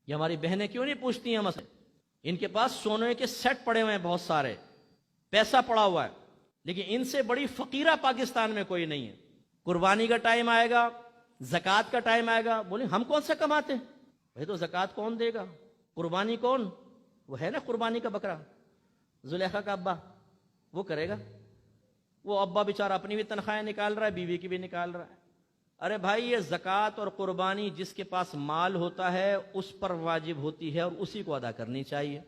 یہ ہماری بہنیں کیوں نہیں پوچھتی ہیں ہم سے؟ ان کے پاس سونے کے سیٹ پڑے ہوئے ہیں، بہت سارے پیسہ پڑا ہوا ہے، لیکن ان سے بڑی فقیرہ پاکستان میں کوئی نہیں ہے۔ قربانی کا ٹائم آئے گا، زکوٰۃ کا ٹائم آئے گا، بولیں ہم کون سے کماتے ہیں بھائی؟ تو زکوٰۃ کون دے گا؟ قربانی کون؟ وہ ہے نا قربانی کا بکرا، زلیخا کا ابا وہ کرے گا۔ وہ ابا بیچارہ اپنی بھی تنخواہیں نکال رہا ہے، بیوی کی بھی نکال رہا ہے۔ ارے بھائی یہ زکوٰۃ اور قربانی جس کے پاس مال ہوتا ہے اس پر واجب ہوتی ہے اور اسی کو ادا کرنی چاہیے۔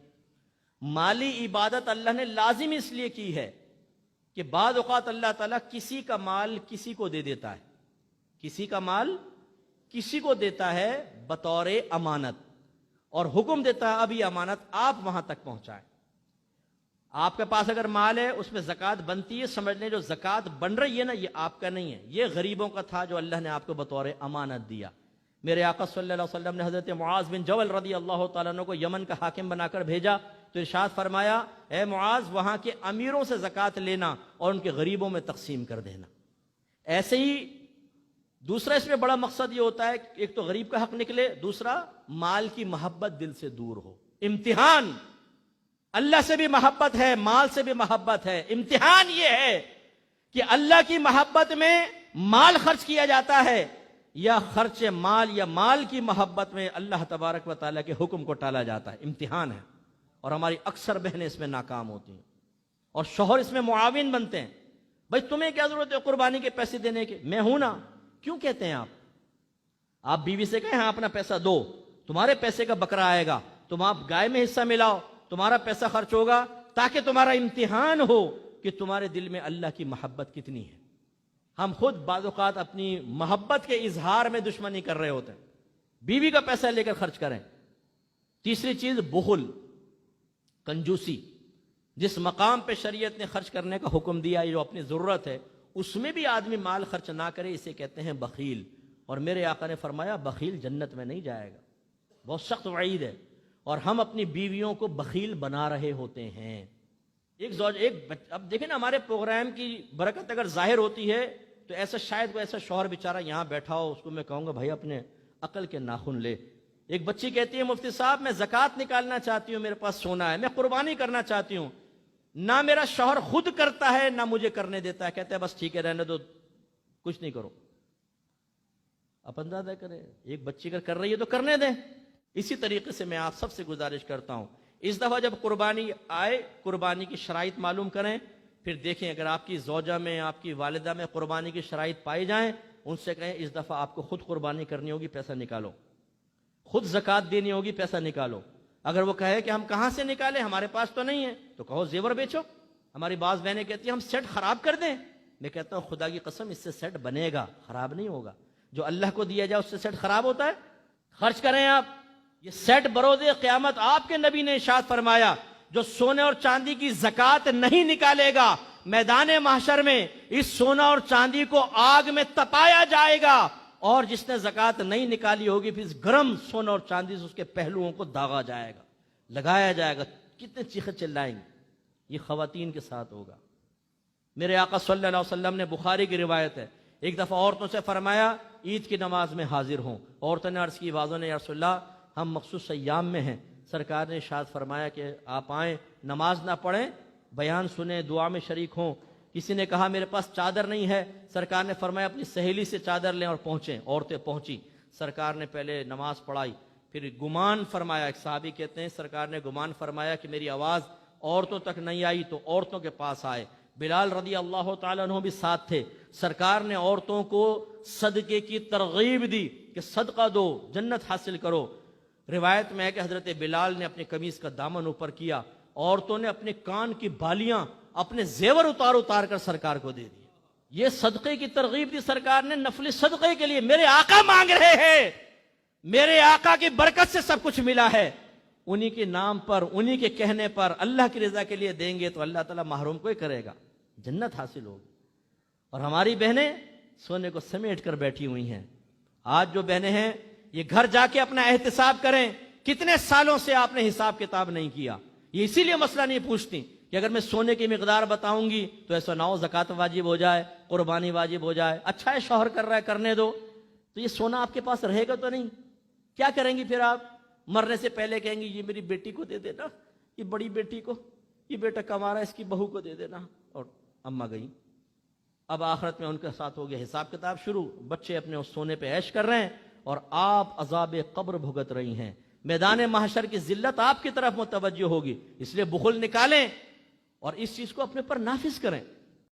مالی عبادت اللہ نے لازم اس لیے کی ہے کہ بعض اوقات اللہ تعالیٰ کسی کا مال کسی کو دے دیتا ہے، کسی کا مال کسی کو دیتا ہے بطور امانت، اور حکم دیتا ہے اب یہ امانت آپ وہاں تک پہنچائیں۔ آپ کے پاس اگر مال ہے اس میں زکوٰۃ بنتی ہے، سمجھ لیں جو زکوٰۃ بن رہی ہے نا یہ آپ کا نہیں ہے، یہ غریبوں کا تھا جو اللہ نے آپ کو بطور امانت دیا۔ میرے آقا صلی اللہ علیہ وسلم نے حضرت معاذ بن جبل رضی اللہ تعالیٰ عنہ کو یمن کا حاکم بنا کر بھیجا تو ارشاد فرمایا، اے معاذ وہاں کے امیروں سے زکوٰۃ لینا اور ان کے غریبوں میں تقسیم کر دینا۔ ایسے ہی دوسرا اس میں بڑا مقصد یہ ہوتا ہے کہ ایک تو غریب کا حق نکلے، دوسرا مال کی محبت دل سے دور ہو۔ امتحان اللہ سے بھی محبت ہے، مال سے بھی محبت ہے۔ امتحان یہ ہے کہ اللہ کی محبت میں مال خرچ کیا جاتا ہے یا خرچ مال یا مال کی محبت میں اللہ تبارک و تعالیٰ کے حکم کو ٹالا جاتا ہے۔ امتحان ہے، اور ہماری اکثر بہنیں اس میں ناکام ہوتی ہیں اور شوہر اس میں معاون بنتے ہیں۔ بھائی تمہیں کیا ضرورت ہے قربانی کے پیسے دینے کے؟ میں ہوں نا۔ کیوں کہتے ہیں آپ بیوی سے کہیں ہاں اپنا پیسہ دو، تمہارے پیسے کا بکرا آئے گا، تم آپ گائے میں حصہ ملاؤ، تمہارا پیسہ خرچ ہوگا، تاکہ تمہارا امتحان ہو کہ تمہارے دل میں اللہ کی محبت کتنی ہے۔ ہم خود بعض اوقات اپنی محبت کے اظہار میں دشمنی کر رہے ہوتے ہیں۔ بیوی کا پیسہ لے کر خرچ کریں۔ تیسری چیز بخل، کنجوسی۔ جس مقام پہ شریعت نے خرچ کرنے کا حکم دیا جو اپنی ضرورت ہے اس میں بھی آدمی مال خرچ نہ کرے، اسے کہتے ہیں بخیل۔ اور میرے آقا نے فرمایا بخیل جنت میں نہیں جائے گا، بہت سخت وعید ہے۔ اور ہم اپنی بیویوں کو بخیل بنا رہے ہوتے ہیں۔ اب دیکھیں نا ہمارے پروگرام کی برکت اگر ظاہر ہوتی ہے تو ایسا شاید کوئی ایسا شوہر بیچارہ یہاں بیٹھا ہو، اس کو میں کہوں گا بھائی اپنے عقل کے ناخن لے۔ ایک بچی کہتی ہے مفتی صاحب میں زکوٰۃ نکالنا چاہتی ہوں، میرے پاس سونا ہے، میں قربانی کرنا چاہتی ہوں، نہ میرا شوہر خود کرتا ہے نہ مجھے کرنے دیتا ہے، کہتا ہے بس ٹھیک ہے رہنے دو، کچھ نہیں کرو۔ آپ اندازہ کریں ایک بچی اگر کر رہی ہے تو کرنے دیں۔ اسی طریقے سے میں آپ سب سے گزارش کرتا ہوں اس دفعہ جب قربانی آئے قربانی کی شرائط معلوم کریں، پھر دیکھیں اگر آپ کی زوجہ میں آپ کی والدہ میں قربانی کی شرائط پائی جائیں ان سے کہیں اس دفعہ آپ کو خود قربانی کرنی ہوگی، پیسہ نکالو، خود زکوٰۃ دینی ہوگی، پیسہ نکالو۔ اگر وہ کہے کہ ہم کہاں سے نکالیں ہمارے پاس تو نہیں ہے تو کہو زیور بیچو۔ ہماری بعض بہنیں کہتی ہیں ہم سیٹ خراب کر دیں، میں کہتا ہوں خدا کی قسم اس سے سیٹ بنے گا، خراب نہیں ہوگا۔ جو اللہ کو دیا جائے اس سے سیٹ خراب ہوتا ہے؟ خرچ کریں آپ۔ یہ سیٹ بروز قیامت آپ کے نبی نے ارشاد فرمایا جو سونے اور چاندی کی زکوٰۃ نہیں نکالے گا میدان محشر میں اس سونا اور چاندی کو آگ میں تپایا جائے گا، اور جس نے زکوٰۃ نہیں نکالی ہوگی پھر اس گرم سونا اور چاندی سے اس کے پہلوؤں کو داغا جائے گا، لگایا جائے گا۔ کتنے چیخیں چلائیں گے۔ یہ خواتین کے ساتھ ہوگا۔ میرے آقا صلی اللہ علیہ وسلم نے بخاری کی روایت ہے ایک دفعہ عورتوں سے فرمایا عید کی نماز میں حاضر ہوں۔ عورتوں نے عرض کی، بعضوں نے یا رسول اللہ ہم مخصوص ایام میں ہیں۔ سرکار نے ارشاد فرمایا کہ آپ آئیں، نماز نہ پڑھیں، بیان سنیں، دعا میں شریک ہوں۔ کسی نے کہا میرے پاس چادر نہیں ہے، سرکار نے فرمایا اپنی سہیلی سے چادر لیں اور پہنچیں۔ عورتیں پہنچی، سرکار نے پہلے نماز پڑھائی، پھر گمان فرمایا، ایک صحابی کہتے ہیں سرکار نے گمان فرمایا کہ میری آواز عورتوں تک نہیں آئی تو عورتوں کے پاس آئے۔ بلال رضی اللہ تعالیٰ عنہ بھی ساتھ تھے۔ سرکار نے عورتوں کو صدقے کی ترغیب دی کہ صدقہ دو، جنت حاصل کرو۔ روایت میں ہے کہ حضرت بلال نے اپنی قمیص کا دامن اوپر کیا، عورتوں نے اپنے کان کی بالیاں، اپنے زیور اتار اتار کر سرکار کو دے دی۔ یہ صدقے کی ترغیب دی سرکار نے نفلی صدقے کے لیے۔ میرے آقا مانگ رہے ہیں، میرے آقا کی برکت سے سب کچھ ملا ہے، انہی کے نام پر، انہی کے کہنے پر اللہ کی رضا کے لیے دیں گے تو اللہ تعالیٰ محروم کوئی کرے گا، جنت حاصل ہوگی۔ اور ہماری بہنیں سونے کو سمیٹ کر بیٹھی ہوئی ہیں۔ آج جو بہنیں ہیں یہ گھر جا کے اپنا احتساب کریں، کتنے سالوں سے آپ نے حساب کتاب نہیں کیا۔ یہ اسی لیے مسئلہ نہیں پوچھتی کہ اگر میں سونے کی مقدار بتاؤں گی تو ایسا نہ ہو زکوٰۃ واجب ہو جائے، قربانی واجب ہو جائے۔ اچھا ہے شوہر کر رہا ہے، کرنے دو، تو یہ سونا آپ کے پاس رہے گا تو نہیں، کیا کریں گی پھر آپ؟ مرنے سے پہلے کہیں گی یہ میری بیٹی کو دے دینا، یہ بڑی بیٹی کو، یہ بیٹا کما رہا ہے اس کی بہو کو دے دینا، اور اماں گئی۔ اب آخرت میں ان کے ساتھ ہو گیا حساب کتاب شروع، بچے اپنے اس سونے پہ عیش کر رہے ہیں اور آپ عذاب قبر بھگت رہی ہیں۔ میدان محشر کی ذلت آپ کی طرف متوجہ ہوگی، اس لیے بخل نکالیں اور اس چیز کو اپنے پر نافذ کریں۔